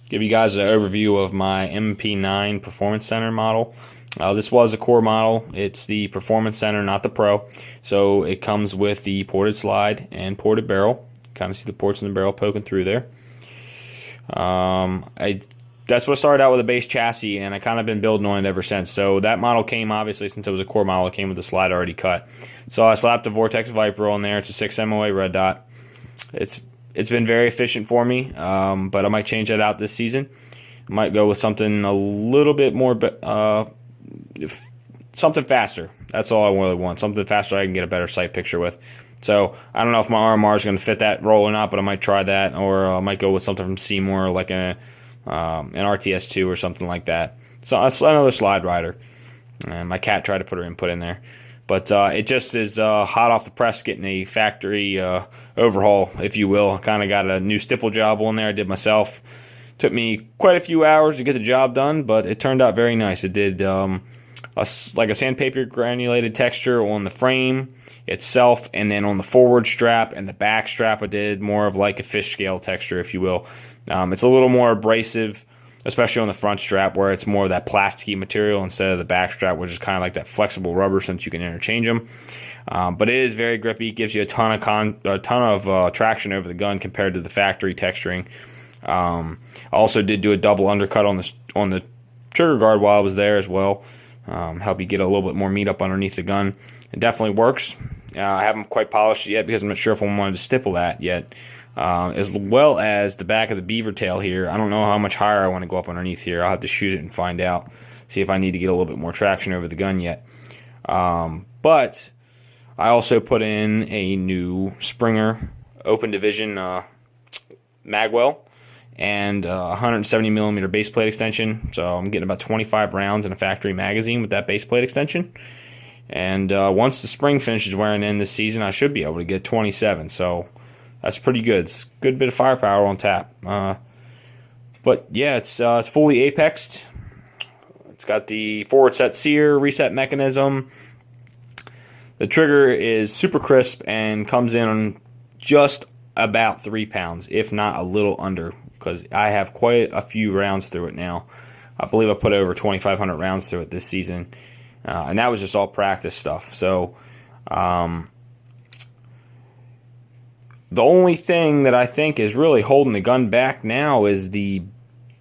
give you guys an overview of my MP9 Performance Center model. This was a core model. It's the Performance Center, not the Pro. So it comes with the ported slide and ported barrel. Kind of see the ports in the barrel poking through there. That's what started out with a base chassis, and I kind of been building on it ever since. So that model came, obviously, since it was a core model, it came with the slide already cut. So I slapped a Vortex Viper on there. It's a 6 MOA red dot. It's been very efficient for me, but I might change that out this season. I might go with something a little bit more, something faster. That's all I really want. Something faster I can get a better sight picture with. So I don't know if my RMR is going to fit that role or not, but I might try that, or I might go with something from Seymour, like an RTS2 or something like that. So another slide rider. And my cat tried to put her input in there. But it just is hot off the press getting a factory overhaul, if you will. I kind of got a new stipple job on there I did myself. Took me quite a few hours to get the job done, but it turned out very nice. It did like a sandpaper granulated texture on the frame itself, and then on the forward strap and the back strap I did more of like a fish scale texture, if you will. It's a little more abrasive, especially on the front strap, where it's more of that plasticky material instead of the back strap, which is kind of like that flexible rubber, since you can interchange them. But it is very grippy. Gives you a ton of traction over the gun compared to the factory texturing. I also did do a double undercut on the trigger guard while I was there as well. Help you get a little bit more meat up underneath the gun. It definitely works. I haven't quite polished it yet because I'm not sure if I wanted to stipple that yet. As well as the back of the beaver tail here. I don't know how much higher I want to go up underneath here. I'll have to shoot it and find out. See if I need to get a little bit more traction over the gun yet. But I also put in a new Springer open division magwell and 170 millimeter base plate extension. So I'm getting about 25 rounds in a factory magazine with that base plate extension. And once the spring finishes wearing in this season, I should be able to get 27. So that's pretty good. It's a good bit of firepower on tap. But yeah, it's fully apexed. It's got the forward set sear reset mechanism. The trigger is super crisp and comes in on just about 3 pounds, if not a little under, because I have quite a few rounds through it now. I believe I put over 2,500 rounds through it this season, and that was just all practice stuff. So the only thing that I think is really holding the gun back now is the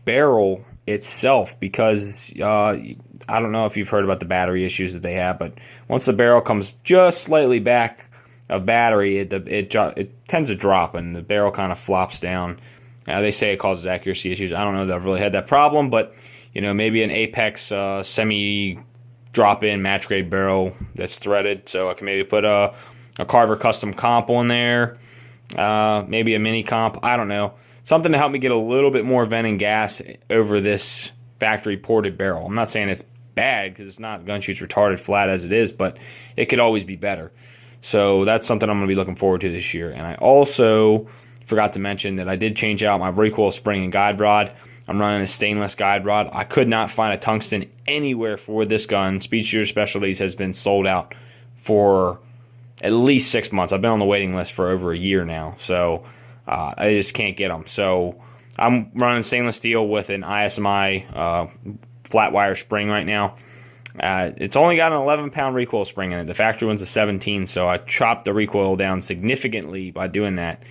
barrel itself, because I don't know if you've heard about the battery issues that they have, but once the barrel comes just slightly back of battery, it tends to drop and the barrel kind of flops down. They say it causes accuracy issues. I don't know that I've really had that problem, but maybe an Apex semi drop-in match grade barrel that's threaded, so I can maybe put a Carver custom comp on there. Maybe a mini comp, I don't know. Something to help me get a little bit more vent and gas over this factory ported barrel. I'm not saying it's bad, because it's not gun shoots retarded flat as it is, but it could always be better. So that's something I'm going to be looking forward to this year. And I also forgot to mention that I did change out my recoil spring and guide rod. I'm running a stainless guide rod. I could not find a tungsten anywhere for this gun. Speed Shooter Specialties has been sold out for at least 6 months. I've been on the waiting list for over a year now, so I just can't get them. So I'm running stainless steel with an ISMI flat wire spring right now. It's only got an 11-pound recoil spring in it. The factory one's a 17, so I chopped the recoil down significantly by doing that.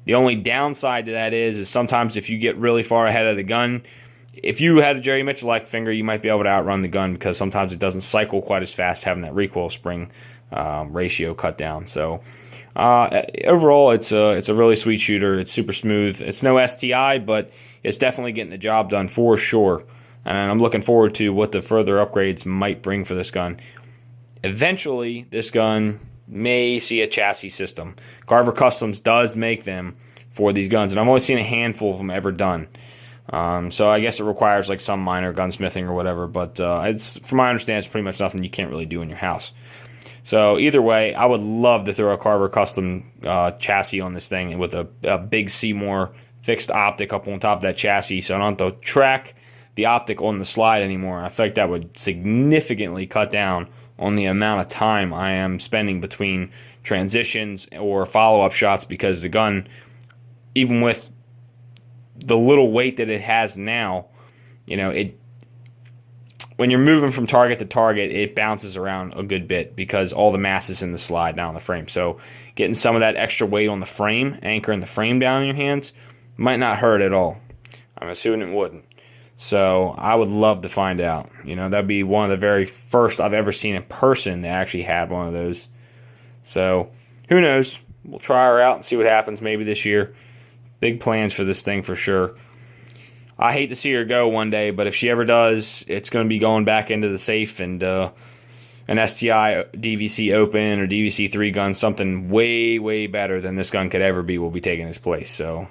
The only downside to that is sometimes if you get really far ahead of the gun, if you had a Jerry Mitchell-like finger, you might be able to outrun the gun, because sometimes it doesn't cycle quite as fast having that recoil spring ratio cut down. So overall, it's a really sweet shooter. It's super smooth. It's no STI, but it's definitely getting the job done for sure. And I'm looking forward to what the further upgrades might bring for this gun. Eventually, this gun may see a chassis system. Carver Customs does make them for these guns, and I've only seen a handful of them ever done. So I guess it requires like some minor gunsmithing or whatever, but it's, from my understanding, it's pretty much nothing you can't really do in your house. So either way, I would love to throw a Carver Custom chassis on this thing with a big Seymour fixed optic up on top of that chassis, so I don't have to track the optic on the slide anymore. I feel like that would significantly cut down on the amount of time I am spending between transitions or follow-up shots, because the gun, even with the little weight that it has now, you know, when you're moving from target to target, it bounces around a good bit because all the mass is in the slide, not on the frame. So getting some of that extra weight on the frame, anchoring the frame down in your hands, might not hurt at all. I'm assuming it wouldn't. So I would love to find out. You know, that'd be one of the very first I've ever seen in person that actually had one of those. So who knows? We'll try her out and see what happens maybe this year. Big plans for this thing for sure. I hate to see her go one day, but if she ever does, it's going to be going back into the safe, and an STI DVC Open or DVC 3 gun, something way, way better than this gun could ever be, will be taking its place. So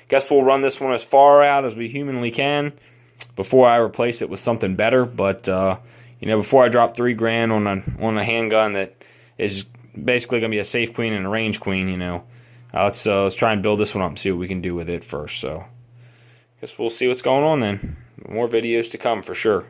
guess we'll run this one as far out as we humanly can before I replace it with something better. But you know, before I drop $3,000 on a handgun that is basically going to be a safe queen and a range queen, you know, let's try and build this one up and see what we can do with it first. So guess we'll see what's going on then. More videos to come for sure.